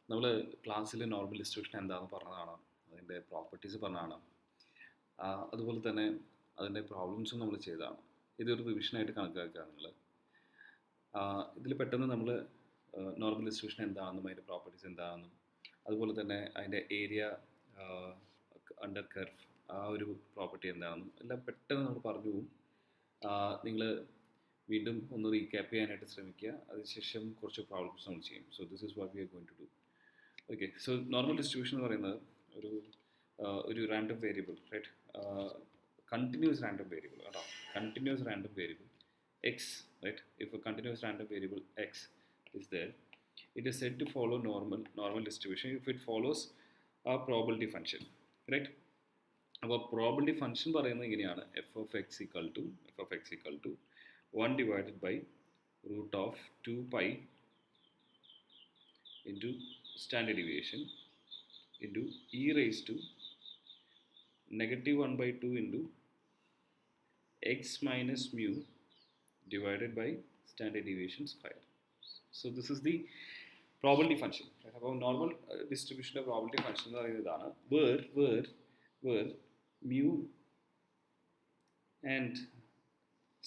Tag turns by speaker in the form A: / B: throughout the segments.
A: നമ്മൾ ക്ലാസ്സിൽ normal distribution എന്താണെന്ന് പറഞ്ഞതാണ്, അതിൻ്റെ പ്രോപ്പർട്ടീസ് പറഞ്ഞതാണ്, അതുപോലെ തന്നെ അതിൻ്റെ പ്രോബ്ലംസും നമ്മൾ ചെയ്തതാണ്. ഇതൊരു റിവിഷനായിട്ട് കണക്കാക്കുക നിങ്ങൾ. ഇതിൽ പെട്ടെന്ന് നമ്മൾ നോർമൽ ഡിസ്ട്രിബ്യൂഷൻ എന്താണെന്നും അതിൻ്റെ പ്രോപ്പർട്ടീസ് എന്താണെന്നും അതുപോലെ തന്നെ അതിൻ്റെ ഏരിയ അണ്ടർ കർവ് ആ ഒരു പ്രോപ്പർട്ടി എന്താണെന്നും എല്ലാം പെട്ടെന്ന് നമ്മൾ പറഞ്ഞു പോകും. നിങ്ങൾ വീണ്ടും ഒന്ന് റീക്യാപ്പ് ചെയ്യാനായിട്ട് ശ്രമിക്കുക. അതിനുശേഷം കുറച്ച് പ്രോബ്ലംസ് നമ്മൾ ചെയ്യും. So this is what we are going to do. Okay, so normal distribution എന്ന് പറയുന്നത് ഒരു random variable, right? Continuous random variable കേട്ടോ. Continuous random variable x, right? If a continuous random variable x is there, it is said to follow normal distribution if it follows a probability function, right? അപ്പോൾ probability function പറയുന്നത് ഇങ്ങനെയാണ്: f of x equal to 1 divided by root of 2π into standard deviation into e raise to -1/2 into x minus mu divided by standard deviation square. So this is the probability function. അപ്പോൾ normal ഡിസ്ട്രിബ്യൂഷൻ്റെ probability function എന്ന് പറയുന്നത് ഇതാണ്: where mu and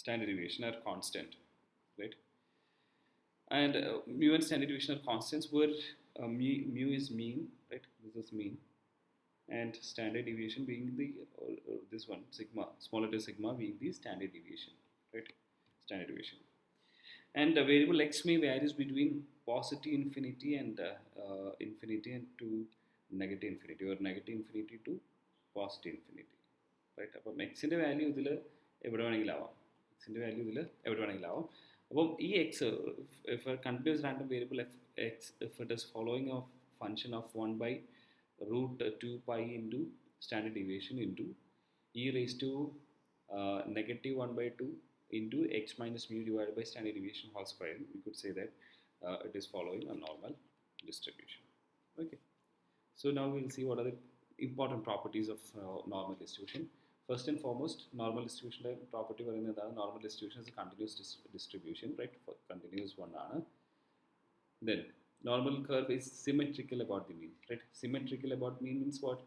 A: standard deviation are constant, right? And mu and standard deviation are constants where mu is mean, right? This is mean, and standard deviation being the this one sigma, small letter sigma being the standard deviation, right? Standard deviation. And the variable x may varies between positive infinity and to negative infinity, or negative infinity to positive infinity, right? അപ്പം എക്സിൻ്റെ value ഇതിൽ എവിടെ വേണമെങ്കിലും ആവാം. അപ്പം ഈ X, if a continuous random variable x, if it is following a function of 1/√2π into standard deviation into e raised to -1/2 into x minus mu divided by standard deviation whole square, we could say that it is following a normal distribution. Okay, so now we will see what are the important properties of normal distribution. First and foremost, normal distribution property പറയുന്നത് normal distribution is a continuous distribution, right? For continuous one ആണ്. Then normal curve is symmetrical about the mean, right? Symmetrical about mean means what?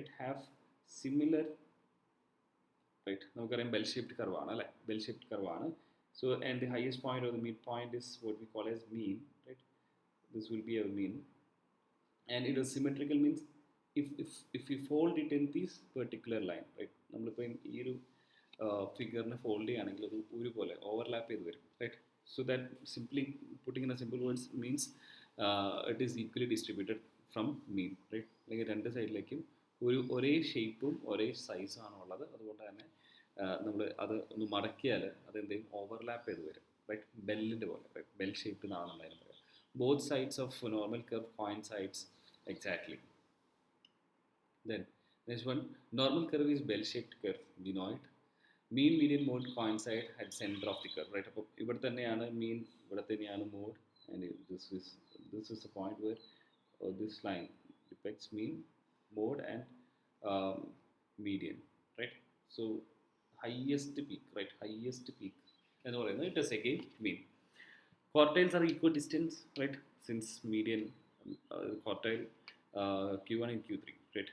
A: It have similar, right? നമുക്കറിയാം bell shaped curve ആണ് അല്ലേ? Bell shaped curve ആണ്. So and the highest point or the mid point is what we call as mean, right? This will be a mean, and it is symmetrical means if we fold it in this particular line, right? നമ്മളിപ്പോൾ ഈ ഒരു ഫിഗറിനെ fold ചെയ്യുകയാണെങ്കിൽ അത് ഒരുപോലെ overlap ചെയ്ത് വരും, right? So that simply putting in a simple words means it is equally distributed from mean, right? അല്ലെങ്കിൽ രണ്ട് സൈഡിലേക്കും ഒരേ ഷേപ്പും ഒരേ സൈസാണ് ഉള്ളത്. അതുകൊണ്ട് തന്നെ നമ്മൾ അത് ഒന്ന് മടക്കിയാൽ അതെന്തെങ്കിലും ഓവർലാപ്പ് ചെയ്ത് വരും, റൈറ്റ്? ബെല്ലിൻ്റെ പോലെ, റൈറ്റ്? ബെൽ ഷേപ്പ് എന്നാണ് നമ്മളതിന് പറയുക. Both sides of normal curve coincides exactly. Then next one, normal curve is bell shaped curve, we know it. Mean, median, mode coincide at center of the curve, right? അപ്പോൾ ഇവിടെ തന്നെയാണ് മീൻ, ഇവിടെ തന്നെയാണ് mode, and this is the point where this line depicts mean, mode and median, right? So highest peak, right? Highest peak എന്ന് പറയുന്നത് it is again mean. Quartiles are equidistant, right? Since median quartile Q1 and Q3, right?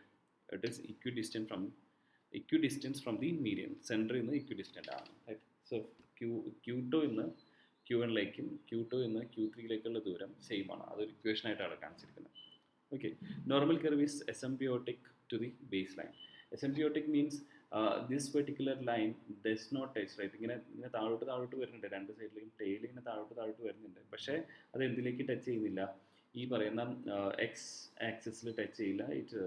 A: It is equidistant from the median. Center in the equidistant ആണ്, right? So Q2 ഇന്ന് Q1 ലേക്കും Q2 ഇന്ന് Q3 ലേക്കുള്ള ദൂരം same ആണ്. അതൊരു equation ആയിട്ടാണ് കാണിച്ചിരിക്കുന്നത്. Okay, normal curve is asymptotic to the baseline. Asymptotic means this particular line does not touch, right? ഇങ്ങനെ താഴോട്ട് വരുന്നുണ്ട്, രണ്ട് സൈഡിലേക്കും ടെയിൽ ഇങ്ങനെ താഴോട്ട് വരുന്നുണ്ട്. പക്ഷേ അത് എന്തിലേക്ക് ടച്ച് ചെയ്യുന്നില്ല? ഈ പറയുന്ന എക്സ് ആക്സിസിൽ ടച്ച് ചെയ്യില്ല. It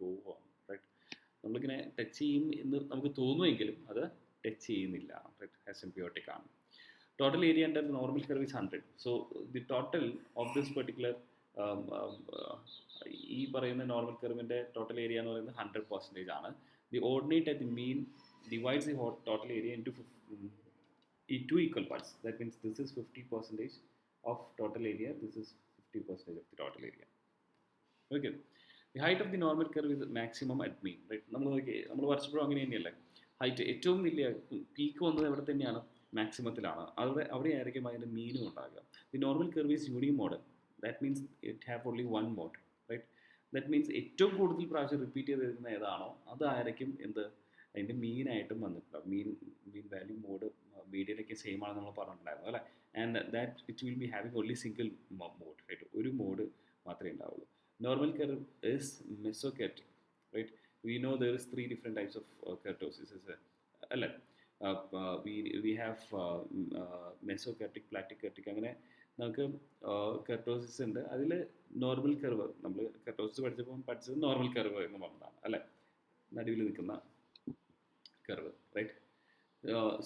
A: go on, right? നമ്മളിങ്ങനെ ടച്ച് ചെയ്യും എന്ന് നമുക്ക് തോന്നുമെങ്കിലും അത് ടച്ച് ചെയ്യുന്നില്ല, റൈറ്റ്? asymptotic ആണ്. Total area under the normal curve is 100. So the total of this particular ഈ പറയുന്ന നോർമൽ കർവിൻ്റെ ടോട്ടൽ ഏരിയ എന്ന് പറയുന്നത് 100% ആണ്. The ordinate at the mean divides the total area into two equal parts. That means this is 50% of total area, this is 50% of the total area. Okay, the height of the normal curve is maximum at mean, right? നമ്മൾ വർഷപ്പോഴും അങ്ങനെ തന്നെയല്ലേ? Height ഏറ്റവും വലിയ peak വന്നത് എവിടെ തന്നെയാണ്? മാക്സിമത്തിലാണ്. അവിടെ ആയിരിക്കും അതിൻ്റെ മീനും ഉണ്ടാകുക. The normal curve is unimode. That means it have only one mode, right? That means ഏറ്റവും കൂടുതൽ പ്രാവശ്യം റിപ്പീറ്റ് ചെയ്തിരിക്കുന്ന ഏതാണോ അതായിരിക്കും എന്ത് അതിൻ്റെ മീൻ ആയിട്ടും വന്നിട്ടുണ്ടാവും. മീൻ വാല്യൂ മോഡ് മീഡിയയിലൊക്കെ സെയിം ആണെന്ന് നമ്മൾ പറഞ്ഞിട്ടുണ്ടായിരുന്നു അല്ലേ. And that it will be having only single mode, right? ഒരു മോഡ് മാത്രമേ ഉണ്ടാവുള്ളൂ. Normal curve is mesokurtic, right? We know there is 3 different types of kurtosis അല്ലേ. വി ഹാവ് മെസോകാർട്ടിക്, പ്ലാറ്റിക് അങ്ങനെ നമുക്ക് കർട്ടോസിസ് ഉണ്ട്. അതിൽ നോർമൽ കർവ്, നമ്മൾ കർട്ടോസിസ് പഠിച്ചത് നോർമൽ കർവ് എന്ന് പറഞ്ഞതാണ് അല്ലേ, നടുവിൽ നിൽക്കുന്ന കർവ്, റൈറ്റ്?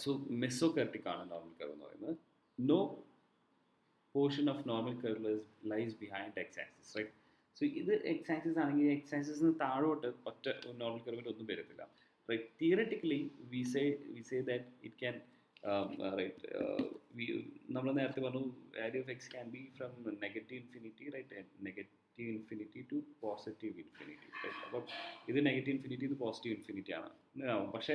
A: സോ മെസോകാർട്ടിക് ആണ് നോർമൽ കർവ് എന്ന് പറയുന്നത്. No portion of normal curve lies behind x axis, right? So ഇത് എക്സ് ആക്സിസ് ആണെങ്കിൽ എക്സ് ആക്സിസിന് താഴോട്ട് ഒറ്റ നോർമൽ കർവിൻ്റെ ഒന്നും വരത്തില്ല, right? Theoretically we say that it can നമ്മൾ നേരത്തെ പറഞ്ഞു value of x can be from negative infinity, right? Negative infinity to positive infinity, right? അപ്പം ഇത് negative infinity to positive infinity ആണ്. പക്ഷേ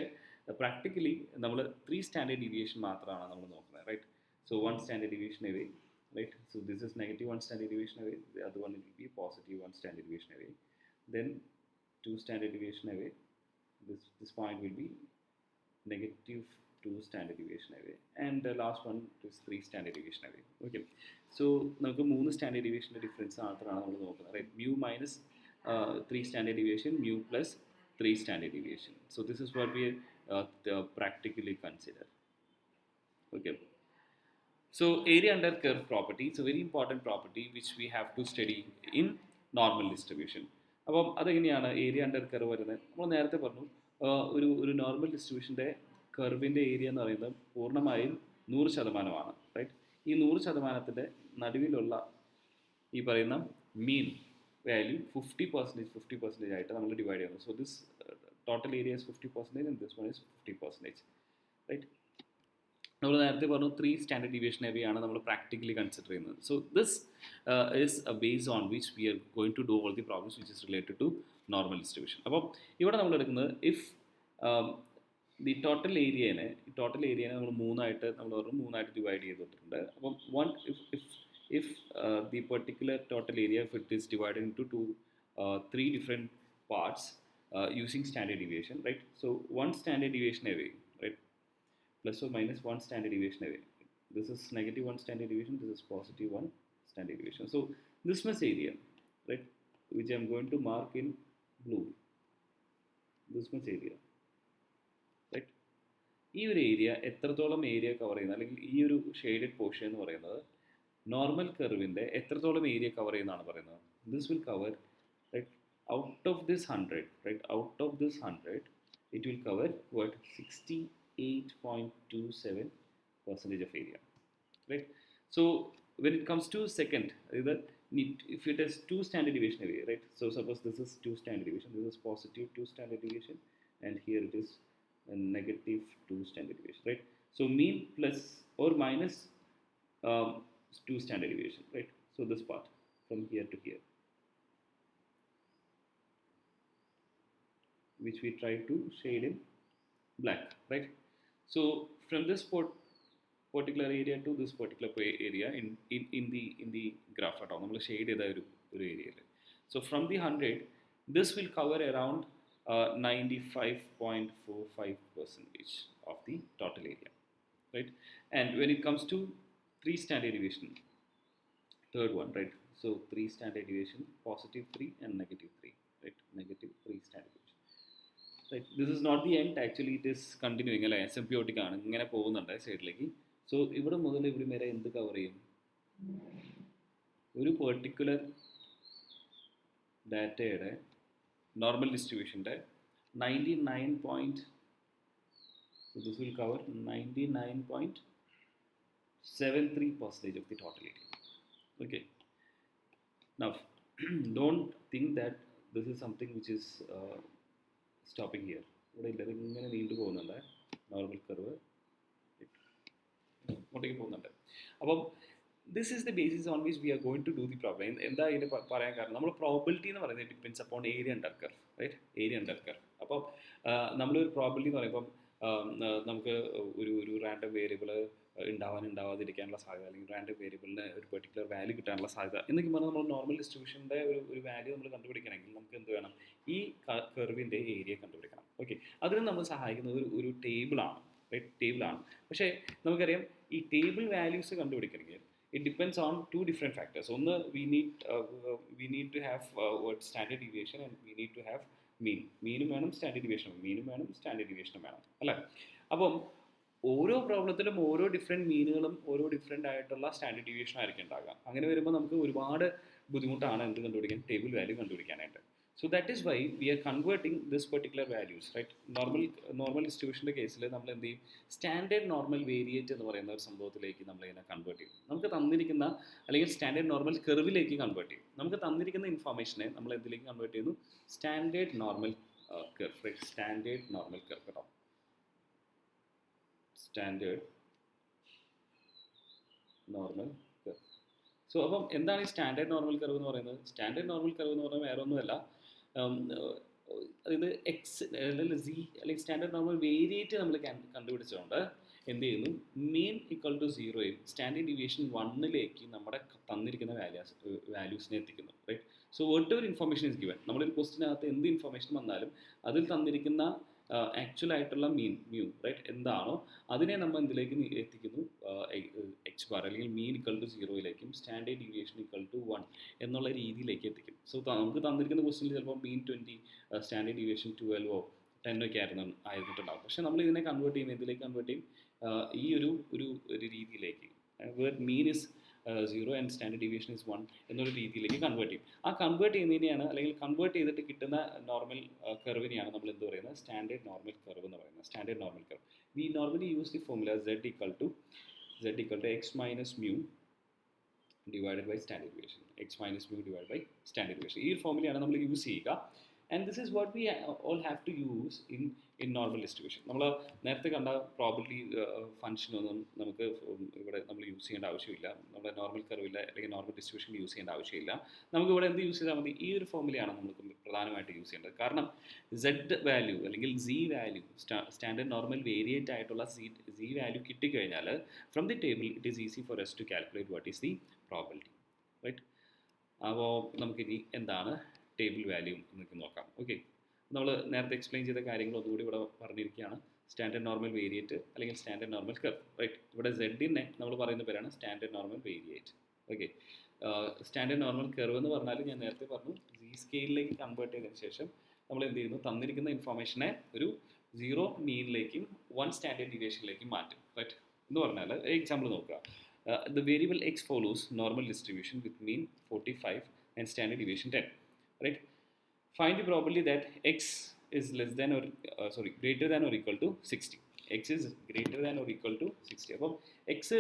A: പ്രാക്ടിക്കലി നമ്മൾ 3 സ്റ്റാൻഡേർഡ് ഡീവിയേഷൻ മാത്രമാണ് നമ്മൾ നോക്കുന്നത്, right? So 1 standard deviation away, right? So this is negative 1 standard deviation away, the other one will be positive 1 standard deviation away, then 2 standard deviation away, this point will be negative 2 standard deviation away, and the last one is 3 standard deviation away. Okay, so നമുക്ക് 3 standard deviation difference മാത്രമാണ് നമ്മൾ നോക്കുന്നത്, right? mu minus 3 standard deviation, mu plus 3 standard deviation. So this is what we practically consider. Okay, so area under curve property is a very important property which we have to study in normal distribution. അപ്പം അതെങ്ങനെയാണ് area under curve വരുന്നത്? നമ്മൾ നേരത്തെ പറഞ്ഞു ഒരു normal ഡിസ്ട്രിബ്യൂഷൻ്റെ കർവിൻ്റെ area എന്ന് പറയുന്നത് പൂർണ്ണമായും 100%, റൈറ്റ്? ഈ 100%ത്തിൻ്റെ നടുവിലുള്ള ഈ പറയുന്ന മീൻ വാല്യൂ 50% ആയിട്ട് നമ്മൾ ഡിവൈഡ് ചെയ്യുന്നു. So this total area is 50% and this one is 50%, right? നമ്മൾ നേരത്തെ പറഞ്ഞു 3 സ്റ്റാൻഡേർഡ് ഡീവിയേഷൻ ഏരിയയാണ് നമ്മൾ പ്രാക്ടിക്കലി കൺസിഡർ ചെയ്യുന്നത്. So this is a base on which we are going to do all the problems which is related to normal distribution. അപ്പം ഇവിടെ നമ്മൾ എടുക്കുന്നത് ഇഫ് ദി ടോട്ടൽ ഏരിയനെ നമ്മൾ മൂന്നായിട്ട് ഡിവൈഡ് ചെയ്തിട്ടുണ്ട്. അപ്പം if the particular total area, if it is divided into 3 different parts using standard deviation, right? So 1 standard deviation away, right? Plus or minus 1 standard deviation away. This is negative 1 standard deviation, this is positive 1 standard deviation. So this much area, right, which I am going to mark in blue, this much area, right? ഈ ഒരു area എത്രത്തോളം area cover ചെയ്യുന്നത്, അല്ലെങ്കിൽ ഈ ഒരു shaded portion എന്ന് പറയുന്നത് normal കർവിൻ്റെ എത്രത്തോളം ഏരിയ കവർ ചെയ്യുന്നതാണ് പറയുന്നത്. This will cover, right, out of this 100 it will cover what, 68.27% of area, right? So when it comes to second, if it is 2 standard deviation away, right? So suppose this is 2 standard deviation, this is positive 2 standard deviation, and here it is a negative 2 standard deviation, right? So mean plus or minus 2 standard deviation, right? So this part from here to here, which we try to shade in black, right? So from this particular area to this particular area in the graph at all, നമ്മൾ shade ചെയ്ത ഒരു ഏരിയയിൽ. So from the 100, this will cover around 95.45% of the total area, right? And when it comes to 3 standard deviation, third one, right? So 3 standard deviation, positive 3 and negative 3, right? Negative 3 standard deviation, right? This is not the end, actually it is continuing, അല്ലേ? Symbiotic ആണ്, ഇങ്ങനെ പോകുന്നുണ്ട് സൈഡിലേക്ക്. So ഇവിടെ മുതൽ ഇവിടെ വരെ എന്ത് കവർ ചെയ്യും? ഒരു പെർട്ടിക്കുലർ ഡാറ്റയുടെ normal ഡിസ്ട്രിബ്യൂഷൻ്റെ 99. So this will cover 99.73% of the total area. Okay. Now, don't think that this is something which is stopping here. ഇവിടെ ഇല്ല, ഇങ്ങനെ നീണ്ടു പോകുന്നുണ്ട് നോർമൽ കർവ്, ഇങ്ങോട്ടേക്ക് പോകുന്നുണ്ട്. അപ്പം this is the basis on which we are going to do the problem. എന്താ ഇതിന് പറയാൻ കാരണം, നമ്മൾ പ്രോബിലിറ്റി എന്ന് പറയുന്നത് depends upon area under curve, right? Area under curve. അപ്പം നമ്മളൊരു പ്രോബിലിറ്റി എന്ന് പറയുമ്പം നമുക്ക് ഒരു റാൻഡം വേരിയബിൾ ഉണ്ടാവാതിരിക്കാനുള്ള സാധ്യത, അല്ലെങ്കിൽ റാൻഡം വേരിയബിളിന് ഒരു പെർട്ടിക്കുലർ വാല്യൂ കിട്ടാനുള്ള സാധ്യത എന്നൊക്കെ പറഞ്ഞാൽ നമ്മൾ നോർമൽ ഡിസ്ട്രിബ്യൂഷൻ്റെ ഒരു വാല്യൂ നമ്മൾ കണ്ടുപിടിക്കണമെങ്കിൽ നമുക്ക് എന്ത് വേണം, ഈ കർവിൻ്റെ ഏരിയ കണ്ടുപിടിക്കണം. ഓക്കെ, അതിന് നമ്മൾ സഹായിക്കുന്നത് ഒരു ടേബിളാണ്, റൈറ്റ്, ടേബിളാണ്. പക്ഷേ നമുക്കറിയാം ഈ ടേബിൾ വാല്യൂസ് കണ്ടുപിടിക്കണമെങ്കിൽ it depends on two different factors. ഒന്ന് we need to have what standard deviation, and we need to have മീനും വേണം, സ്റ്റാൻഡേർഡ് ഡീവിയേഷനും വേണം അല്ലേ. അപ്പം ഓരോ പ്രോബ്ലത്തിലും ഓരോ ഡിഫറെൻറ്റ് മീനുകളും ഓരോ ഡിഫറെൻ്റ് ആയിട്ടുള്ള സ്റ്റാൻഡേർഡ് ഡീവിയേഷൻ ആയിരിക്കും ഉണ്ടാകുക. അങ്ങനെ വരുമ്പോൾ നമുക്ക് ഒരുപാട് ബുദ്ധിമുട്ടാണ് എന്ത് കണ്ടുപിടിക്കാൻ, ടേബിൾ വാല്യൂ കണ്ടുപിടിക്കാനായിട്ട്. So that is why we are converting this particular values, right? Normal distribution കേസിൽ നമ്മൾ എന്ത് ചെയ്യും, സ്റ്റാൻഡേർഡ് നോർമൽ വേരിയേറ്റ് എന്ന് പറയുന്ന ഒരു സംഭവത്തിലേക്ക് നമ്മൾ ഇതിനെ കൺവേർട്ട് ചെയ്യും. നമുക്ക് തന്നിരിക്കുന്ന, അല്ലെങ്കിൽ സ്റ്റാൻഡേർഡ് നോർമൽ കർവിലേക്ക് കൺവേർട്ട് ചെയ്യും. നമുക്ക് തന്നിരിക്കുന്ന ഇൻഫർമേഷനെ നമ്മൾ എന്തിലേക്ക് കൺവേർട്ട് ചെയ്യുന്നു, standard normal curve, right, standard normal curve കേട്ടോ, സ്റ്റാൻഡേർഡ് നോർമൽ കർവ്. സോ അപ്പം എന്താണ് ഈ സ്റ്റാൻഡേർഡ് നോർമൽ കർവ് എന്ന് പറയുന്നത്? സ്റ്റാൻഡേർഡ് നോർമൽ കർവ് എന്ന് പറയുന്നത് വേറെ ഒന്നുമല്ല, അതായത് എക്സ് അല്ലെങ്കിൽ സി അല്ലെങ്കിൽ സ്റ്റാൻഡേർഡ് നോർമൽ വേരിയേറ്റ് നമ്മൾ കണ്ടുപിടിച്ചുകൊണ്ട് എന്ത് ചെയ്യുന്നു, മീൻ ഈക്വൽ ടു 0യും സ്റ്റാൻഡേർഡ് ഡീവിയേഷൻ 1ലേക്ക് നമ്മുടെ തന്നിരിക്കുന്ന വാല്യൂസിനെ എത്തിക്കുന്നു, right. So whatever information is given, നമ്മളൊരു ക്വസ്റ്റിനകത്ത് എന്ത് ഇൻഫർമേഷൻ വന്നാലും അതിൽ തന്നിരിക്കുന്ന ആക്ച്വൽ ആയിട്ടുള്ള മ്യൂ, റൈറ്റ്, എന്താണോ അതിനെ നമ്മൾ എന്തിലേക്ക് എത്തിക്കുന്നു, എക്സ് ബാർ അല്ലെങ്കിൽ മീൻ ഈക്വൽ ടു 0യിലേക്കും സ്റ്റാൻഡേർഡ് ഡീവിയേഷൻ ഈക്വൽ ടു 1 എന്നുള്ള രീതിയിലേക്ക് എത്തിക്കും. സോ നമുക്ക് തന്നിരിക്കുന്ന ക്വസ്റ്റിനിൽ ചിലപ്പോൾ മീൻ 20, സ്റ്റാൻഡേർഡ് ഡീവിയേഷൻ 12 10 ആയിരുന്നിട്ടുണ്ടാകും. പക്ഷേ നമ്മൾ ഇതിനെ കൺവേർട്ട് ചെയ്യും, എന്തിലേക്ക് കൺവേർട്ട് ചെയ്യും, ഈ ഒരു രീതിയിലേക്ക്, where mean is 0 and standard deviation is 1 എന്നൊരു രീതിയിലേക്ക് കൺവേർട്ട് ചെയ്യും. ആ കൺവേർട്ട് ചെയ്യുന്നതിനെയാണ്, അല്ലെങ്കിൽ കൺവേർട്ട് ചെയ്തിട്ട് കിട്ടുന്ന നോർമൽ കർവിനെയാണ് നമ്മൾ എന്ത് പറയുന്നത്, സ്റ്റാൻഡേർഡ് നോർമൽ കർവ് എന്ന് പറയുന്നത്. Standard normal curve we normally use the formula z equal to x minus mu divided by standard deviation, x minus mu divided by standard deviation. ഈ ഒരു ഫോർമുലയാണ് നമ്മൾ യൂസ് ചെയ്യുക. And this is what we all have to use in normal distribution. നമ്മൾ നേരത്തെ കണ്ട probability ഫംഗ്ഷനൊന്നും നമുക്ക് ഇവിടെ നമ്മൾ യൂസ് ചെയ്യേണ്ട ആവശ്യമില്ല. നമ്മുടെ നോർമൽ കർവില്ല അല്ലെങ്കിൽ നോർമൽ ഡിസ്ട്രിബ്യൂഷൻ യൂസ് ചെയ്യേണ്ട ആവശ്യമില്ല. നമുക്ക് ഇവിടെ എന്ത് യൂസ് ചെയ്താൽ മതി, ഈ ഒരു ഫോർമുലയാണ് നമുക്ക് പ്രധാനമായിട്ട് യൂസ് ചെയ്യേണ്ടത്. കാരണം z വാല്യൂ അല്ലെങ്കിൽ z value, standard normal variate ആയിട്ടുള്ള z വാല്യൂ കിട്ടിക്കഴിഞ്ഞാൽ from the table it is easy for us to calculate what is the probability, right. അപ്പോൾ നമുക്കിനി എന്താണ് ടേബിൾ വാല്യൂ എന്നൊക്കെ നോക്കാം. ഓക്കെ, നമ്മൾ നേരത്തെ എക്സ്പ്ലെയിൻ ചെയ്ത കാര്യങ്ങൾ ഒന്നുകൂടി ഇവിടെ പറഞ്ഞിരിക്കുകയാണ്. സ്റ്റാൻഡേർഡ് നോർമൽ വേരിയേറ്റ് അല്ലെങ്കിൽ സ്റ്റാൻഡേർഡ് നോർമൽ കർവ്, റൈറ്റ്. ഇവിടെ സെഡിനെ നമ്മൾ പറയുന്ന പേരാണ് standard normal variate. Okay, standard normal curve എന്ന് പറഞ്ഞാൽ ഞാൻ നേരത്തെ പറഞ്ഞു, ഈ സ്കെയിലിലേക്ക് കൺവേർട്ട് ചെയ്തതിന് ശേഷം നമ്മൾ എന്ത് ചെയ്യുന്നു, തന്നിരിക്കുന്ന ഇൻഫർമേഷനെ ഒരു 0 മീനിലേക്കും 1 സ്റ്റാൻഡേർഡ് ഡീവിയേഷനിലേക്കും മാറ്റും, റൈറ്റ്. എന്ന് പറഞ്ഞാൽ എക്സാമ്പിൾ നോക്കുക. The variable x follows normal distribution with mean 45 and standard deviation 10. Right? Find the probability that x is less than or greater than or equal to 60. X is greater than or equal to 60. അപ്പം X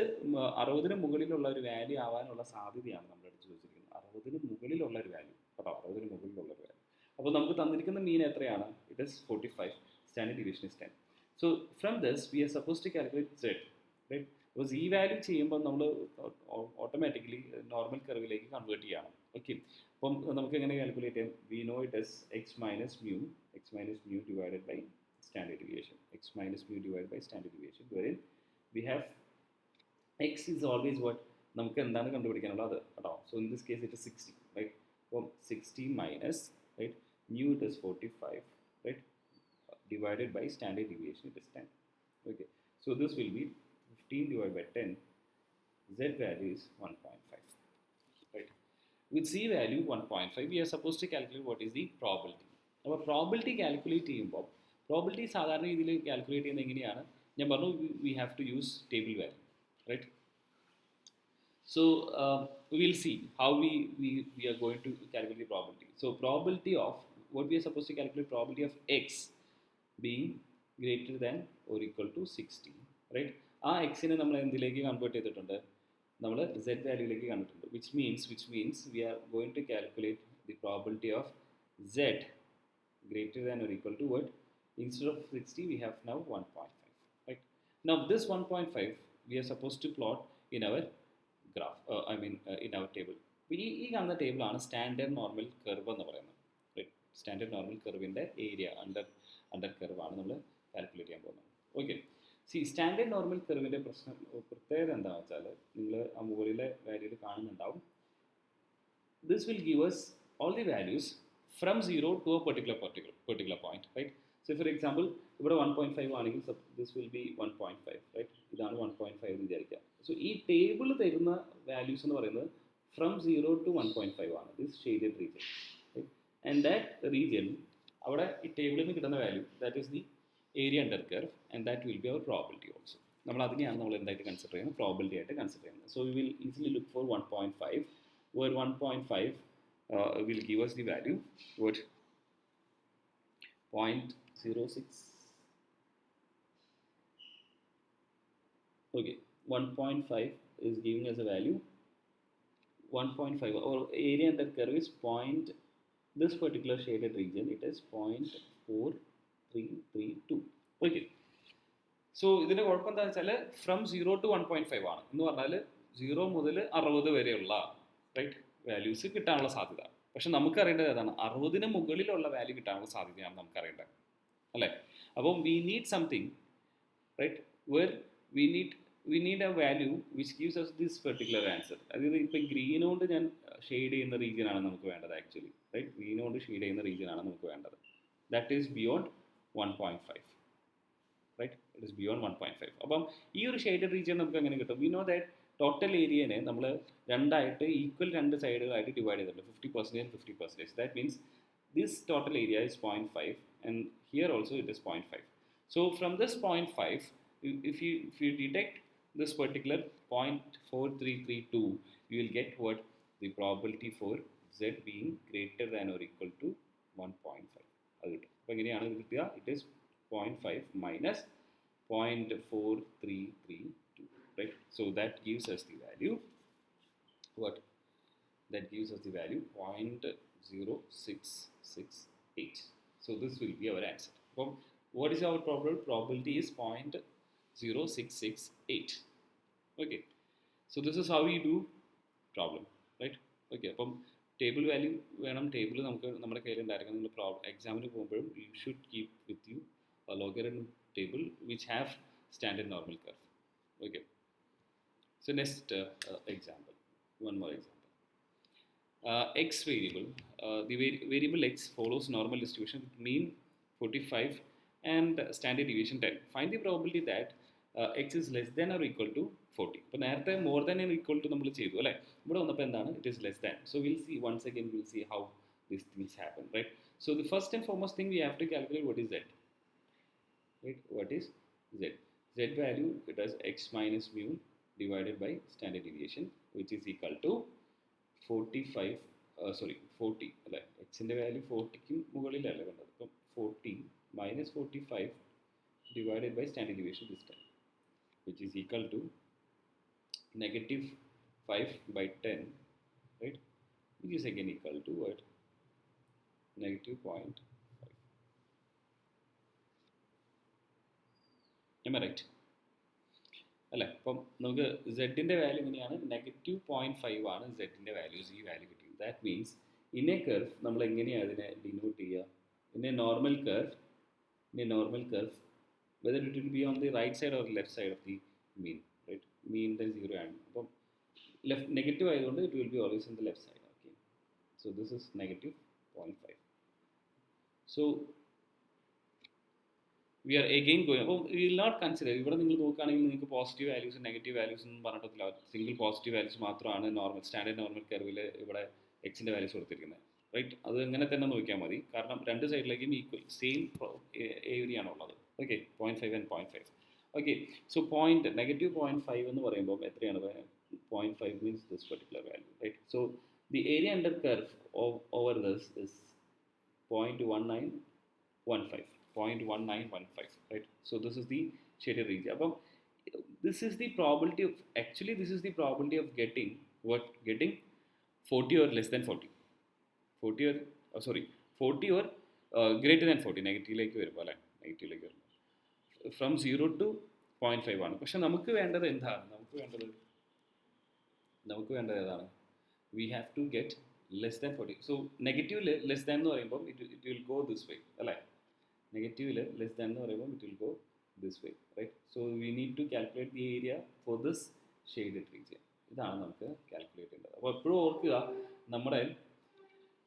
A: 60-ന് മുകളിലുള്ള ഒരു value ആവാനുള്ള സാധ്യതയാണ് നമ്മൾ എടുത്ത് ചോദിച്ചിരിക്കുന്നത്. 60-ന് മുകളിലുള്ള ഒരു വാല്യൂ കേട്ടോ, 60-ന് മുകളിലുള്ള ഒരു വാല്യൂ. അപ്പോൾ നമുക്ക് തന്നിരിക്കുന്ന മീൻ എത്രയാണ്, it is 45, standard deviation is 10. So from this we are suppose to calculate z, right. അപ്പോൾ ഈ വാല്യൂ ചെയ്യുമ്പോൾ നമ്മൾ ഓട്ടോമാറ്റിക്കലി നോർമൽ കർവിലേക്ക് കൺവേർട്ട് ചെയ്യണം. ഓക്കെ, അപ്പം നമുക്ക് എങ്ങനെ കാൽക്കുലേറ്റ് ചെയ്യാം, we know it is x minus mu divided by standard deviation, x minus mu divide by standard deviation, wherein we have x is always what, നമുക്ക് എന്താണ് കണ്ടുപിടിക്കാനുള്ളത് അത് കേട്ടോ. So in this case it is 60, right. അപ്പം 60 minus, right, mu it is 45, right, divided by standard deviation it is 10. Okay, so this will be 15 divided by 10, z value is 1.5, right. With z value 1.5 we are supposed to calculate what is the probability. അപ്പോൾ probability calculate ചെയ്യുമ്പോൾ, probability സാധാരണ രീതിയിൽ calculate ചെയ്യുന്നത് എങ്ങനെയാണ് ഞാൻ പറഞ്ഞു, we have to use table value, right. So we will see how we are going to calculate the probability. So probability of what we are supposed to calculate, probability of x being greater than or equal to 60, right. ആ എക്സിനെ നമ്മൾ എന്തിലേക്ക് convert ചെയ്തിട്ടുണ്ട്, നമ്മൾ z വാല്യൂയിലേക്ക് കണ്ടിട്ടുണ്ട്. Which means we are going to calculate the probability of z greater than or equal to what, instead of 60 we have now 1.5, right. Now this 1.5 we are supposed to plot in our graph, in our table. ഈ കാണുന്ന ടേബിളാണ് standard normal curve എന്ന് പറയുന്നത്, right. Standard normal കർവിൻ്റെ area under കർവാണ് നമ്മൾ calculate ചെയ്യാൻ പോകുന്നത്. Okay, see standard normal കർവിൻ്റെ പ്രത്യേകത എന്താണെന്ന് വെച്ചാൽ നിങ്ങൾ ആ മുകളിലെ വാല്യൂയിൽ കാണുന്നുണ്ടാവും. This will give us all the values from 0 to a particular point, right? So for example, ഇവിടെ 1.5 ആണെങ്കിൽ this will be 1.5, right? ഇതാണ് 1.5 എന്ന് വിചാരിക്കുക. സോ ഈ ടേബിൾ തരുന്ന വാല്യൂസ് എന്ന് പറയുന്നത് ഫ്രം 0 to 1.5 ആണ്, this shaded region. And that region, അവിടെ ഈ ടേബിളിൽ നിന്ന് കിട്ടുന്ന value, that is the area under curve, and that will be our probability also. നമ്മൾ അതിനെയാണ് നമ്മൾ എന്തായിട്ട് കൺസിഡർ ചെയ്യുന്നത്, പ്രോബിലിറ്റി ആയിട്ട് കൺസിഡർ ചെയ്യുന്നത്. So we will easily look for 1.5, where 1.5 will give us the value what 0.06. Okay, 1.5 is giving us a value 1.5. Our area under curve is this particular shaded region, it is 0.4332. Okay, so ഇതിൻ്റെ കുഴപ്പം എന്താ വെച്ചാൽ from 0 to 1.5 ആണ് എന്ന് പറഞ്ഞാൽ 0 മുതൽ 60 വരെയുള്ള right values കിട്ടാനുള്ള സാധ്യത. പക്ഷെ നമുക്കറിയേണ്ടത് ഏതാണ്, 60-ന് മുകളിലുള്ള വാല്യൂ കിട്ടാനുള്ള സാധ്യതയാണ് നമുക്കറിയേണ്ടത്, അല്ലേ? അപ്പം we need something right where we need a value which gives us this particular answer. അതായത് ഇപ്പം ഗ്രീൻ കൊണ്ട് ഞാൻ ഷെയ്ഡ് ചെയ്യുന്ന റീജിയനാണ് നമുക്ക് വേണ്ടത് ആക്ച്വലി, റൈറ്റ്? ഗ്രീൻ കൊണ്ട് ഷെയ്ഡ് ചെയ്യുന്ന റീജിയനാണ് നമുക്ക് വേണ്ടത്. That is beyond 1.5, right? It is beyond 1.5. അപ്പം ഈ ഒരു ഷെയ്ഡഡ് റീജിയൻ നമുക്ക് എങ്ങനെ കിട്ടും? വി നോ ദാറ്റ് ടോട്ടൽ ഏരിയനെ നമ്മൾ രണ്ടായിട്ട് ഈക്വൽ രണ്ട് സൈഡുകളായിട്ട് ഡിവൈഡ് ചെയ്തിട്ടുണ്ട്, 50% and 50%. That means this total area is 0.5 and here also it is 0.5. So from this 0.5, if you detect this particular 0.4332, you will get what the probability for z being greater than or equal to 1.5. അത് കിട്ടും. അപ്പോൾ എങ്ങനെയാണ് ഇത് കിട്ടുക? It is 0.5 minus 0.4332. Right? So that gives us the value, what? That gives us the value 0.0668. So this will be our answer. So what is our probability is 0.0668. Okay. So this is how we do problem, right? Okay. അപ്പം table value വേണം, table നമുക്ക് നമ്മുടെ കയ്യിൽ ഉണ്ടായിരിക്കണം. നിങ്ങൾ എക്സാമിന് പോകുമ്പോഴും you should keep with you a logarithm table which have standard normal curve. Okay. So next example, one more example. X variable, the variable x follows normal distribution with mean 45 and standard deviation 10. Find the probability that x is less than or equal to 40. അപ്പോൾ നേരത്തെ more than or equal to നമ്മൾ ചെയ്തു അല്ലേ? ഇവിടെ വന്നപ്പോൾ എന്താണ്? It is less than. So we'll see once again, we'll see how these things happen, right? So the first and foremost thing we have to calculate what is z, right? What is z? Z value, it is x minus mu divided by standard deviation, which is equal to 40 അല്ലേ? എക്സിൻ്റെ value 40ക്ക് മുകളിലല്ലേ വേണ്ടത്. അപ്പം 40 minus 45 divided by standard deviation this time, which is equal to negative 5 by 10, right? Which is again equal to what? Negative 0.5. Am I right? അല്ലേ? അപ്പം നമുക്ക് സെഡിൻ്റെ value എങ്ങനെയാണ്? -0.5 ആണ് സെഡിൻ്റെ വാല്യൂസ്, ഈ വാല്യൂ കിട്ടിയത്. That means in a curve നമ്മൾ എങ്ങനെയാണ് അതിനെ ഡിനോട്ട് ചെയ്യുക? In a normal curve, whether it will be on the right side or left side of the mean, right? മീനിൻ്റെ 0 ആണ്. അപ്പം നെഗറ്റീവ് ആയതുകൊണ്ട് it will be always in the left side. Okay, so this is -0.5. So we are again going. അപ്പോൾ we will not consider, ഇവിടെ നിങ്ങൾ നോക്കുകയാണെങ്കിൽ നിങ്ങൾക്ക് positive values negative values ഒന്നും പറഞ്ഞിട്ടില്ല. സിംഗിൾ പോസിറ്റീവ് വാല്യൂസ് മാത്രമാണ് സ്റ്റാൻഡേർഡ് നോർമൽ കർവിൽ ഇവിടെ എക്സിൻ്റെ വാല്യൂസ് കൊടുത്തിരിക്കുന്നത്, റൈറ്റ്? അത് അങ്ങനെ തന്നെ നോക്കിയാൽ മതി, കാരണം രണ്ട് സൈഡിലേക്കും ഈക്വൽ സെയിം ഏരിയ ആണുള്ളത്. Okay, 0.5 and 0.5. ഓക്കെ, സോ -0.5 എന്ന് പറയുമ്പോൾ എത്രയാണ്? 0.5 means this particular value, right? So the area under curve over this is 0.1915, right? So this is the shaded region. Appo this is the probability of, actually this is the probability of getting 40 or less than 40, 40 or greater than 40, നെഗറ്റീവിലേക്ക് വരുമ്പോൾ അല്ലേ? നെഗറ്റീവിലേക്ക് വരുമ്പോൾ from 0 to 0.5 ആണ്. പക്ഷെ നമുക്ക് വേണ്ടത് എന്താണ്? നമുക്ക് വേണ്ടത് ഏതാണ്? We have to get less than 40. So നെഗറ്റീവിൽ ലെസ് ദാൻ എന്ന് പറയുമ്പോൾ it will go this way അല്ലേ? നെഗറ്റീവിൽ ലെസ് ദാൻ എന്ന് പറയുമ്പോൾ it will go this way, right? So we need to calculate the area for this shaded region. ഇതാണ് നമുക്ക് calculate ചെയ്യേണ്ടത്. അപ്പോൾ എപ്പോഴും ഓർക്കുക, നമ്മുടെ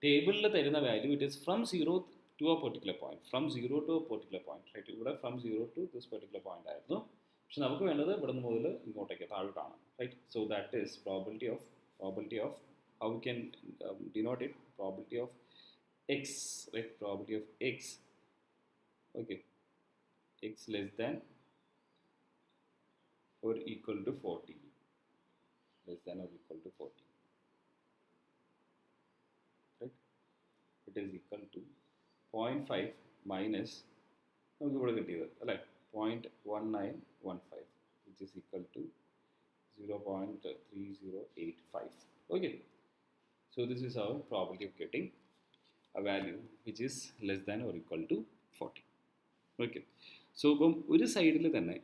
A: ടേബിളിൽ തരുന്ന value it is from 0 to a particular point, from 0 to a particular point, right? ഇവിടെ from 0 to this particular point ആയിരുന്നു. പക്ഷെ നമുക്ക് വേണ്ടത് ഇവിടെ നിന്ന് മുതൽ ഇങ്ങോട്ടേക്ക് താഴോട്ടാണ്, right? So that is probability of how we can denote it, probability of x, right? Probability of x, okay, x less than or equal to 40, less than or equal to 40, right? It is equal to 0.5 minus നമുക്ക് ഇവിടെ കിട്ടിയത് അല്ലേ 0.1915, which is equal to 0.3085. Okay, so this is our probability of getting a value which is less than or equal to 40. Okay, so ഇപ്പം ഒരു സൈഡിൽ തന്നെ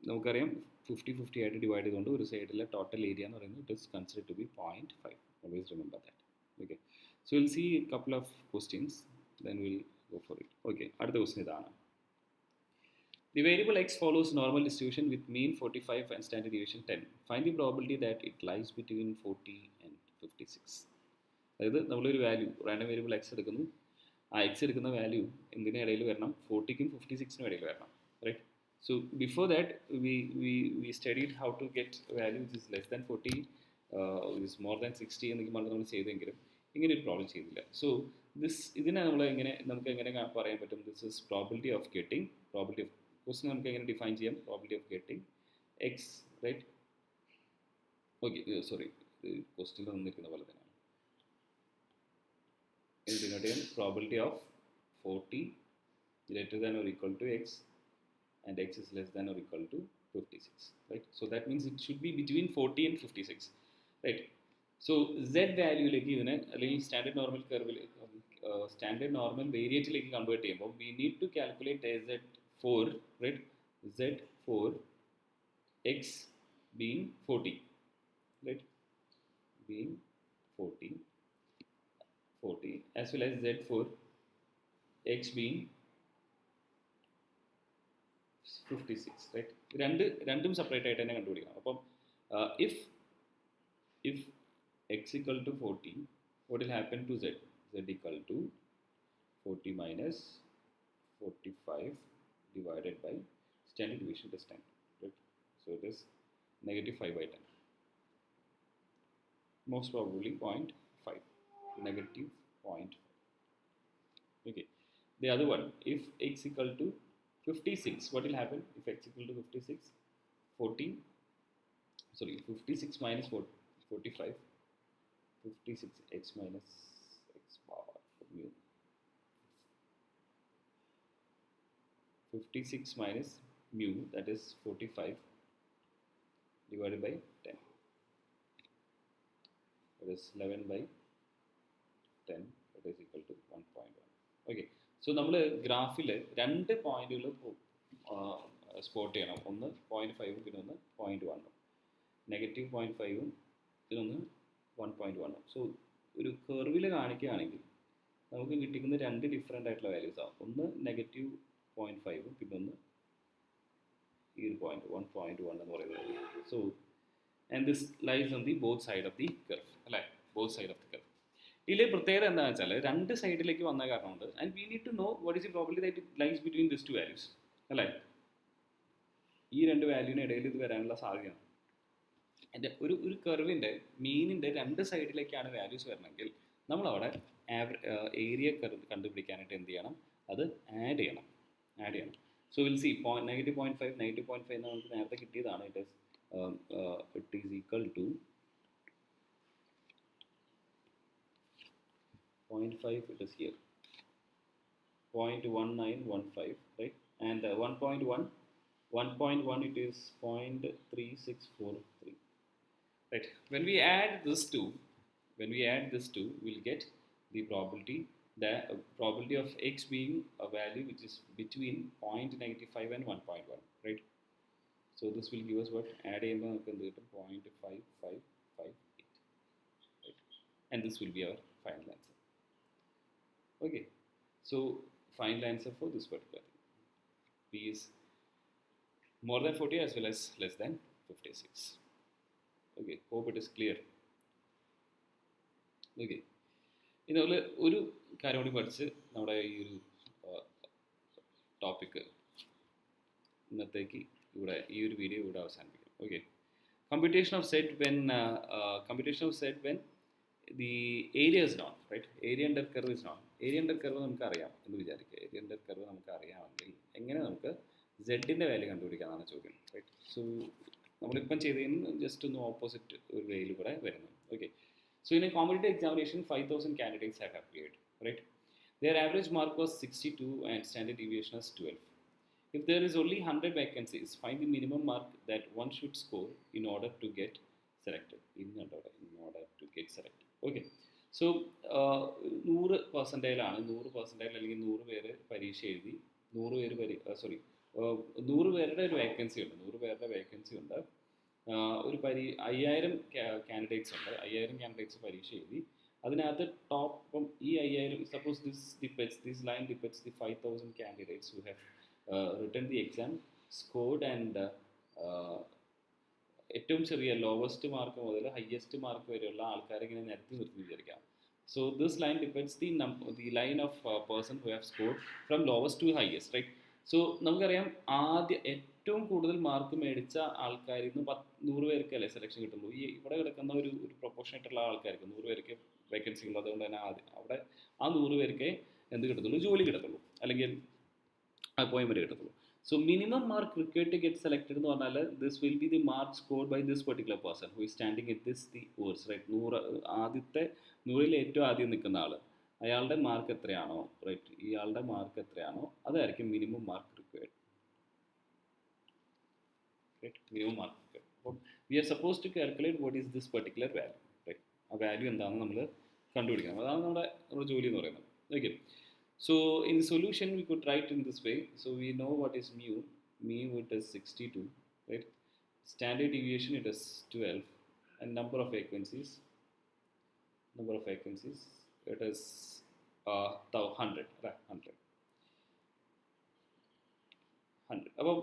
A: നമുക്കറിയാം 50-50 ആയിട്ട് ഡിവൈഡ് ചെയ്തുകൊണ്ട് ഒരു സൈഡിലെ ടോട്ടൽ ഏരിയ എന്ന് പറയുന്നത് it is considered to be 0.5. Always remember that. Okay, so will see a couple of questions, then we'll go for it. Okay, അടുത്ത ക്വസ്റ്റ്യൻ ഇതാണ്. The variable x follows normal distribution with mean 45 and standard deviation 10. Find the probability that it lies between 40 and 56. അതായത് നമ്മളൊരു value random variable X എടുക്കുന്നു, ആ X എടുക്കുന്ന value എന്തിനും ഇടയിൽ വരണം, 40ക്കും 56നും ഇടയിൽ വരണം, right? So before that we studied how to get a value which is less than 40, which is more than 60 എന്നൊക്കെ പറഞ്ഞ് നമ്മൾ ചെയ്തെങ്കിലും ഇങ്ങനെ ഒരു പ്രോബ്ലം ചെയ്തില്ല. സോ ഇതിനെ നമുക്ക് എങ്ങനെ പറയാൻ പറ്റും, this is probability of getting, probability of question നമുക്ക് എങ്ങനെ ഡിഫൈൻ ചെയ്യാം, probability of getting x, right? Okay, sorry, ക്വസ്റ്റ്യനിൽ നിന്നിരിക്കുന്ന പോലെ തന്നെയാണ്. ഇത് ഡിനോട്ട് ചെയ്യാൻ probability of 40 greater than or equal to x and x is less than or equal to 56, right? So that means it should be between 40 and 56, right? So z വാല്യൂയിലേക്ക് ഇതിനെ അല്ലെങ്കിൽ standard normal കർവിലേക്ക് standard normal വേരിയറ്റിലേക്ക് convert ചെയ്യുമ്പോൾ we need to calculate z4, right? z4 x being 40, right? being 40 as well as z4 x being 56, right? രണ്ടും separate ആയിട്ട് തന്നെ കണ്ടുപിടിക്കണം. അപ്പം if x equal to 40, what will happen to z? Z equal to 40 minus 45 divided by standard deviation plus 10, right? So it is negative 5/10. Most probably 0.5, negative 0.5. Okay, the other one, if x equal to 56, what will happen if x equal to 56? 56 minus 45, 56 x minus x power mu. 56 minus mu, that is 45 divided by 10, that is 11 by 10, that is equal to 1.1. Okay, so നമ്മൾ ഗ്രാഫിൽ രണ്ട് പോയിന്റുകൾ spot ചെയ്യണം, ഒന്ന് 0.5 പിന്നെ ഒന്ന് 0.1, negative 0.5 ഇതിനൊന്ന് 1.1. So ഒരു കർവിൽ കാണിക്കുകയാണെങ്കിൽ നമുക്ക് കിട്ടിക്കുന്ന രണ്ട് ഡിഫറെൻ്റ് ആയിട്ടുള്ള വാല്യൂസ് ആവും. ഒന്ന് നെഗറ്റീവ് 0.5 പിന്നെ ഒന്ന് ഈ ഒരു പോയിന്റ് 1.1 എന്ന് പറയുന്നത്. So and this lies on the both side of the curve, അല്ലേ? Both side of the curve. ഇതിലെ പ്രത്യേകത എന്താണെന്ന് വെച്ചാൽ രണ്ട് സൈഡിലേക്ക് വന്ന കാരണമുണ്ട്. And we need to know what is the probability that it lies between this two values, അല്ലേ? ഈ രണ്ട് വാല്യൂവിന് ഇടയിൽ ഇത് വരാനുള്ള സാധ്യതയാണ്. ഒരു കർവിൻ്റെ മീനിൻ്റെ രണ്ട് സൈഡിലേക്കാണ് വാല്യൂസ് വരണമെങ്കിൽ നമ്മളവിടെ ഏരിയ കർവ് കണ്ടുപിടിക്കാനായിട്ട് എന്ത് ചെയ്യണം, അത് ആഡ് ചെയ്യണം. So will see negative 0.5 negative 0.5 എന്ന് നമുക്ക് നേരത്തെ കിട്ടിയതാണ്. It is equal to 0.5, it is here 0.1915, right? And 1.1 it is 0.3643, right? When we add this two, we'll get the probability of x being a value which is between -5 and 1.1, right? So this will give us what? Add ചെയ്യുമ്പോൾ നമുക്ക് എന്ത് കിട്ടും? 0.5558, right? And this will be our final answer. Okay, so final answer for this particular thing. P is more than 40 as well as less than 56. Okay, hope it is clear. Okay, ഇതുപോലെ ഒരു കാര്യം കൂടി പഠിച്ച് നമ്മുടെ ഈ ഒരു topic ഇന്നത്തേക്ക് ഇവിടെ ഈ ഒരു വീഡിയോ ഇവിടെ അവസാനിപ്പിക്കും. Okay, computation of set when computation of set when the area is known, right? Area under curve is known. Area under curve നമുക്ക് അറിയാം എന്ന് വിചാരിക്കുക. ഏരിയ അണ്ടർ കർവ് നമുക്ക് അറിയാമെങ്കിൽ എങ്ങനെ നമുക്ക് സെഡിൻ്റെ വാല്യൂ കണ്ടുപിടിക്കാനാണ് ചോദ്യം, റൈറ്റ്? സോ നമ്മളിപ്പം ചെയ്തതിന് ജസ്റ്റ് ഒന്ന് ഓപ്പോസിറ്റ് ഒരു വേയിൽ കൂടെ വരുന്നു. Okay, so in a competitive examination 5000 candidates have appeared, right? Their average mark was 62 and standard deviation is 12. If there is only 100 vacancies, find the minimum mark that one should score in order to get selected. In order to get selected. Okay. So 100% ആണ്, 100% അല്ലെങ്കിൽ 100 പേര് പരീക്ഷ എഴുതി, 100 പേര് 100 പേരുടെ ഒരു vacancy ഉണ്ട്, 100 പേരുടെ വേക്കൻസി ഉണ്ട്. ഒരു 5000 കാൻഡിഡേറ്റ്സ് ഉണ്ട്, 5000 കാൻഡിഡേറ്റ്സ് പരീക്ഷ എഴുതി. അതിനകത്ത് ടോപ്പ് ഇപ്പം ഈ 5000, suppose this line depicts the 5000 candidates who have written the exam, scored and ഏറ്റവും ചെറിയ ലോവസ്റ്റ് മാർക്ക് മുതൽ ഹയസ്റ്റ് മാർക്ക് വരെയുള്ള ആൾക്കാരെ ഇങ്ങനെ നിരത്തി നിർത്തി വിചാരിക്കാം. So this line depends the line of person who have scored from lowest to highest, right? So നമുക്കറിയാം ഏറ്റവും കൂടുതൽ മാർക്ക് മേടിച്ച ആൾക്കാരിൽ നിന്ന് 100 പേർക്കല്ലേ സെലക്ഷൻ കിട്ടുള്ളൂ. ഈ ഇവിടെ കിടക്കുന്ന ഒരു പ്രൊപ്പോർഷനായിട്ടുള്ള ആൾക്കാർക്ക് 100 പേർക്ക് വേക്കൻസി ഉള്ളൂ. അതുകൊണ്ട് തന്നെ അവിടെ ആ 100 പേർക്കേ എന്ത് കിട്ടത്തുള്ളൂ, ജോലി കിട്ടത്തുള്ളൂ, അല്ലെങ്കിൽ അപ്പോയിൻമെൻറ്റ് കിട്ടത്തുള്ളൂ. So minimum mark required to get selected എന്ന് പറഞ്ഞാൽ this will be the mark scored by this particular person who is standing in this the words, right? 100ൽ ഏറ്റവും ആദ്യം നിൽക്കുന്ന ആൾ, അയാളുടെ മാർക്ക് എത്രയാണോ, റൈറ്റ്, ഇയാളുടെ മാർക്ക് എത്രയാണോ അതായിരിക്കും minimum mark required, right? Minimum mark required. അപ്പം we are suppose to calculate what is this particular value, right? ആ വാല്യൂ എന്താണെന്ന് നമ്മൾ കണ്ടുപിടിക്കണം. അതാണ് നമ്മുടെ ജോലി എന്ന് പറയുന്നത്. Okay, so in the solution we could write in this way. So we know what is mu it is 62, right? Standard deviation it is 12, and number of vacancies it is 100, right? 100. അപ്പോൾ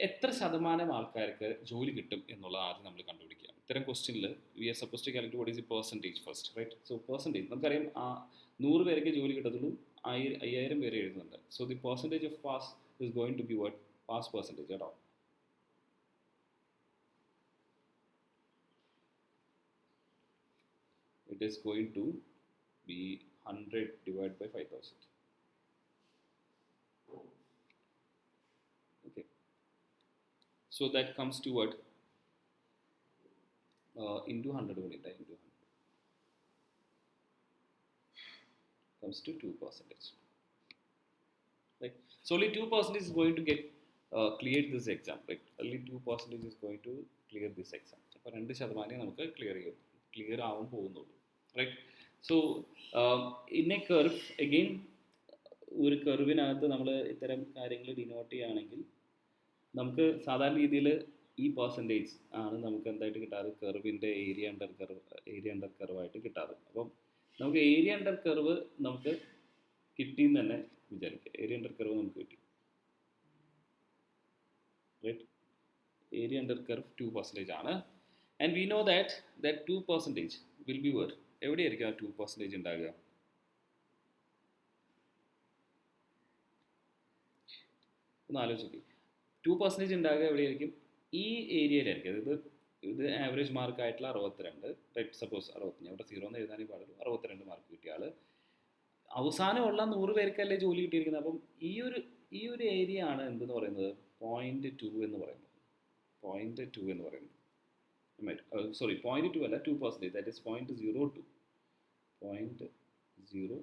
A: എത്ര ശതമാനം ആൾക്കാർക്ക് ജോലി കിട്ടും എന്നുള്ളത് ആദ്യം നമ്മൾ കണ്ടുപിടിക്കുക. ഇത്തരം ക്വസ്റ്റ്യനിൽ we are suppose to calculate what is the percentage first, right? So percentage നമുക്കറിയാം, 100 പേർക്ക് ജോലി കിട്ടത്തുള്ളൂ, 5000 പേര് എഴുതുന്നുണ്ട്. So the percentage of pass is going to be what? Pass percentage, കേട്ടോ? It is going to be 100 divided by 5000. Okay, so that comes to what? Into 100 into 100 comes to 2%, right? So only 2% is going to get cleared this exam, right? Only 2% is going to clear this exam. അപ്പോൾ 2% നമുക്ക് clear ആവാൻ പോകുന്നുള്ളൂ, right? So in a curve, again ഒരു കർവിനകത്ത് നമ്മൾ ഇത്തരം കാര്യങ്ങൾ denote ചെയ്യുകയാണെങ്കിൽ നമുക്ക് സാധാരണ രീതിയിൽ ഈ പെർസെൻറ്റേജ് ആണ് നമുക്ക് എന്തായിട്ട് കിട്ടാറ്? കർവിൻ്റെ ഏരിയ അണ്ടർ കർവായിട്ട് കിട്ടാറ്. അപ്പം നമുക്ക് ഏരിയ അണ്ടർ കർവ് നമുക്ക് കിട്ടിയെന്ന് തന്നെ വിചാരിക്കുക. ഏരിയ അണ്ടർ കർവ് നമുക്ക് കിട്ടി, റൈറ്റ്? ഏരിയ അണ്ടർ കർവ് 2% ആണ്. And we know that 2% will be where. എവിടെയായിരിക്കും ആ 2% ഉണ്ടാകുക? ഒന്ന് ആലോചിക്കുക. 2% ഉണ്ടാകുക എവിടെയായിരിക്കും? ഈ ഏരിയയിലായിരിക്കും. ഇത് ആവറേജ് മാർക്ക് ആയിട്ടുള്ള 62, റൈറ്റ്? സപ്പോസ് 60, അവിടെ 0 എന്ന് എഴുതാനേ പാടുള്ളൂ. 62 മാർക്ക് കിട്ടിയ ആൾ അവസാനമുള്ള 100 പേർക്കല്ലേ ജോലി കിട്ടിയിരിക്കുന്നത്. അപ്പം ഈ ഒരു ഏരിയ ആണ് എന്തെന്ന് പറയുന്നത്? 0.2 എന്ന് പറയുന്നത്. 0.2 എന്ന് പറയുന്നത്, സോറി 0.2 അല്ല, 2%. That is 0.02. 0.02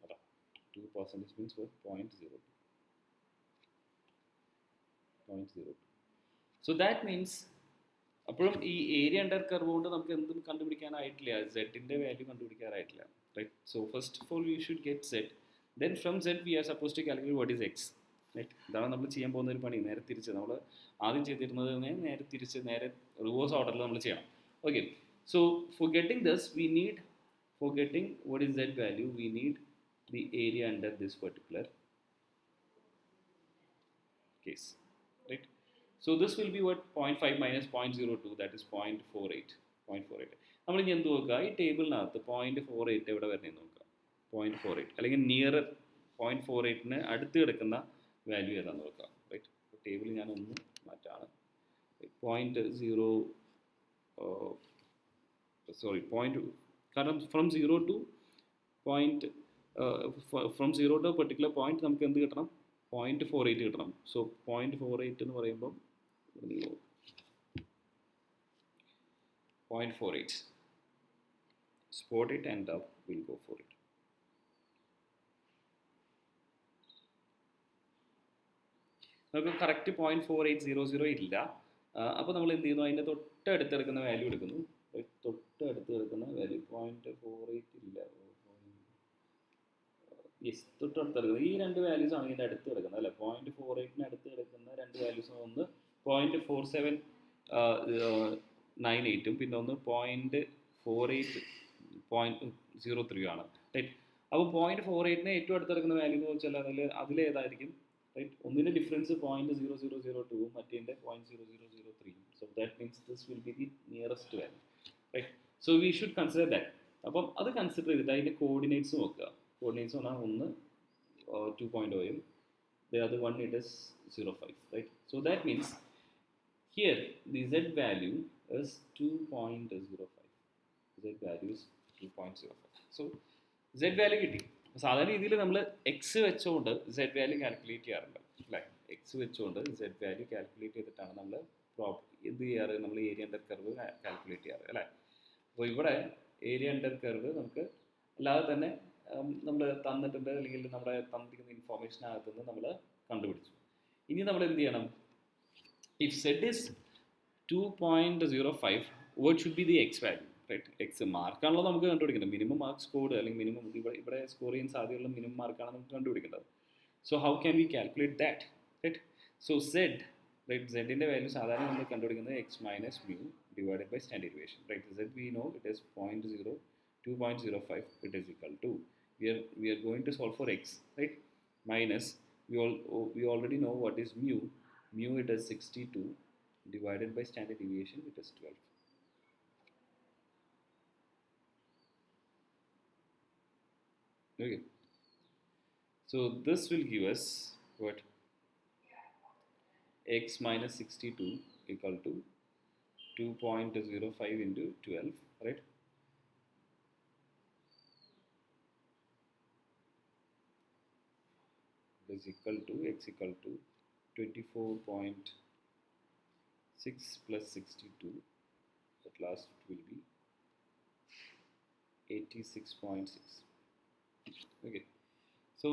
A: അതാ 2% മീൻസ് 0.02. സോ ദാറ്റ് മീൻസ് അപ്പോഴും ഈ ഏരിയ അണ്ടർ കർവ് കൊണ്ട് നമുക്ക് എന്തും കണ്ടുപിടിക്കാനായിട്ടില്ല, സെഡിൻ്റെ വാല്യൂ കണ്ടുപിടിക്കാനായിട്ടില്ല, right? So first of all we should get z, then from z we are suppose to calculate what is x, right? ഇതാണ് നമ്മൾ ചെയ്യാൻ പോകുന്ന ഒരു പണി. നേരെ തിരിച്ച് നമ്മൾ ആദ്യം ചെയ്തിരുന്നത് നേരെ റിവേഴ്സ് ഓർഡറിൽ നമ്മൾ ചെയ്യണം. Okay, so for getting this we need, for getting what is that value, we need the area under this particular case, right? So this will be what 0.5 minus 0.02, that is 0.48. 0.48. നമ്മൾ ഇനി എന്ത് നോക്കുക, ഈ ടേബിളിനകത്ത് 0.48 എവിടെ വരുന്നതെന്ന് നോക്കുക. 0.48 അല്ലെങ്കിൽ നിയറർ 0.48ന് അടുത്ത് കിടക്കുന്ന വാല്യൂ ഏതാണെന്ന് നോക്കുക. റൈറ്റ്, ടേബിൾ ഞാൻ ഒന്ന് മാറ്റാണ്. 0.0 സോറി കാരണം from 0 to point from 0 to particular point നമുക്ക് എന്ത് കിട്ടണം, 0.48 കിട്ടണം. സോ 0.48 എന്ന് പറയുമ്പം 0.48, spot it and we'll go for it. നമുക്ക് കറക്റ്റ് 0.4800 ഇല്ല. അപ്പോൾ നമ്മൾ എന്ത് ചെയ്യുന്നു, അതിൻ്റെ തൊട്ടടുത്ത് എടുക്കുന്ന വാല്യൂ എടുക്കുന്നു. തൊട്ടടുത്ത് എടുക്കുന്ന വാല്യൂ 0.48 ഇല്ല, യെസ്, തൊട്ടടുത്ത് എടുക്കുന്നത് ഈ രണ്ട് വാല്യൂസ് ആണ് ഇതിൻ്റെ അടുത്ത് കിടക്കുന്നത് അല്ലേ. 0.48ന് അടുത്ത് കിടക്കുന്ന രണ്ട് വാല്യൂസ്, ഒന്ന് 0.4798 പിന്നെ ഒന്ന് 0.03 ആണ്. റൈറ്റ്, അപ്പോൾ 0.48ന് ഏറ്റവും അടുത്ത് കിടക്കുന്ന വാല്യൂ എന്ന് വെച്ചാൽ അതിലേതായിരിക്കും, റൈറ്റ്, ഒന്നിൻ്റെ ഡിഫറൻസ് 0.0002 മറ്റേതിൻ്റെ 0.0003. So that means this will be the nearest value. Right, so we should consider that. അപ്പം അത് കൺസിഡർ ചെയ്തിട്ട് അതിൻ്റെ കോർഡിനേറ്റ്സ് നോക്കുക. കോർഡിനേറ്റ്സ് പറഞ്ഞാൽ ഒന്ന് 2.0യും the other one it is 0.5, right? So that means here the z value is 2.05. Z value is 2.05. So z value കിട്ടി. സാധാരണ രീതിയിൽ നമ്മൾ എക്സ് വെച്ചുകൊണ്ട് z വാല്യൂ കാൽക്കുലേറ്റ് ചെയ്യാറുണ്ട് അല്ലേ. എക്സ് വെച്ചുകൊണ്ട് z വാല്യൂ കാൽക്കുലേറ്റ് ചെയ്തിട്ടാണ് നമ്മൾ എന്ത് ചെയ്യാറ്, നമ്മൾ ഏരിയ അണ്ടർ കർവ് കാൽക്കുലേറ്റ് ചെയ്യാറ് അല്ലേ. അപ്പോൾ ഇവിടെ ഏരിയ അണ്ടർ കർവ് നമുക്ക് അല്ലാതെ തന്നെ നമ്മൾ തന്നിട്ടുണ്ട്, അല്ലെങ്കിൽ നമ്മുടെ തന്നിരിക്കുന്ന ഇൻഫോർമേഷനകത്ത് നിന്ന് നമ്മൾ കണ്ടുപിടിച്ചു. ഇനി നമ്മൾ എന്ത് ചെയ്യണം, if z is 2.05, what should be the x value, right. X മാർക്കാണല്ലോ നമുക്ക് കണ്ടുപിടിക്കേണ്ടത്, മിനിമം മാർക്ക് സ്കോർഡ് അല്ലെങ്കിൽ മിനിമം ഇവിടെ സ്കോർ ചെയ്യാൻ സാധ്യതയുള്ള മിനിമം മാർക്കാണ് നമുക്ക് കണ്ടുപിടിക്കേണ്ടത്. So how can we calculate that, right. So z, right, സെഡിൻ്റെ വാല്യൂ സാധാരണ നമ്മൾ കണ്ടുപിടിക്കുന്നത് x minus mu divided by standard deviation, right. Z we know it is 2.05, it is equal to, we are going to solve for x, right, minus we already know what is mu. It is 62 divided by standard deviation, it is 12. Okay, so this will give us what, x minus 62 equal to 2.05 into 12, right. Is equal to x equal to 24.6 plus 62, at last will be 86.6. Okay, so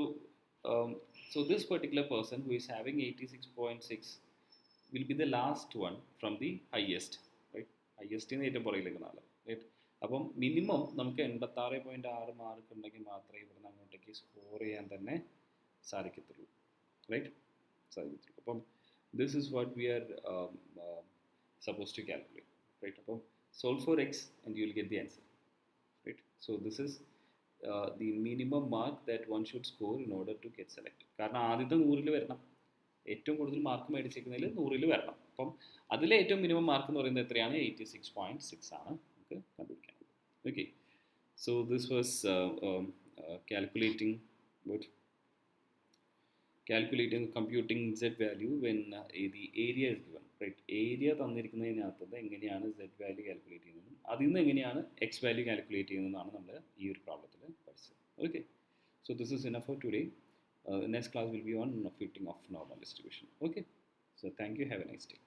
A: this particular person who is having 86.6 will be the last one from the highest, right. highest in ഏറ്റവും പുറകിലേക്ക് നാളെ, right. അപ്പം minimum നമുക്ക് 86.6 mark ഉണ്ടെങ്കിൽ മാത്രമേ ഇവിടുന്ന് അങ്ങോട്ടേക്ക് score ചെയ്യാൻ തന്നെ സാധിക്കത്തുള്ളൂ, റൈറ്റ്, സാധിക്കത്തുള്ളൂ. അപ്പം this is what we are suppose to calculate, right. അപ്പം solve for x and you will get the answer, right. So this is the minimum mark that one should score in order to get select. കാരണം ആദ്യത്തെ 100ൽ വരണം, ഏറ്റവും കൂടുതൽ mark മേടിച്ചിരിക്കുന്നതിൽ 100ൽ വരണം. അപ്പം അതിലെ ഏറ്റവും മിനിമം മാർക്ക് എന്ന് പറയുന്നത് എത്രയാണ്, 86.6 ആണ് നമുക്ക് കണ്ടുപിടിക്കാനുള്ളത്. Okay, so this was computing z value when the area is given, right. Area തന്നിരിക്കുന്നതിനകത്ത് എങ്ങനെയാണ് z വാല്യൂ കാൽക്കുലേറ്റ് ചെയ്യുന്നതും അതിൽ നിന്ന് എങ്ങനെയാണ് x വാല്യൂ കാൽക്കുലേറ്റ് ചെയ്യുന്നതെന്നാണ് നമ്മൾ ഈ ഒരു പ്രോബ്ലത്തിൽ പഠിച്ചത്. Okay, so this is enough for today. Next class will be on fitting of normal distribution. Okay, so thank you, have a nice day.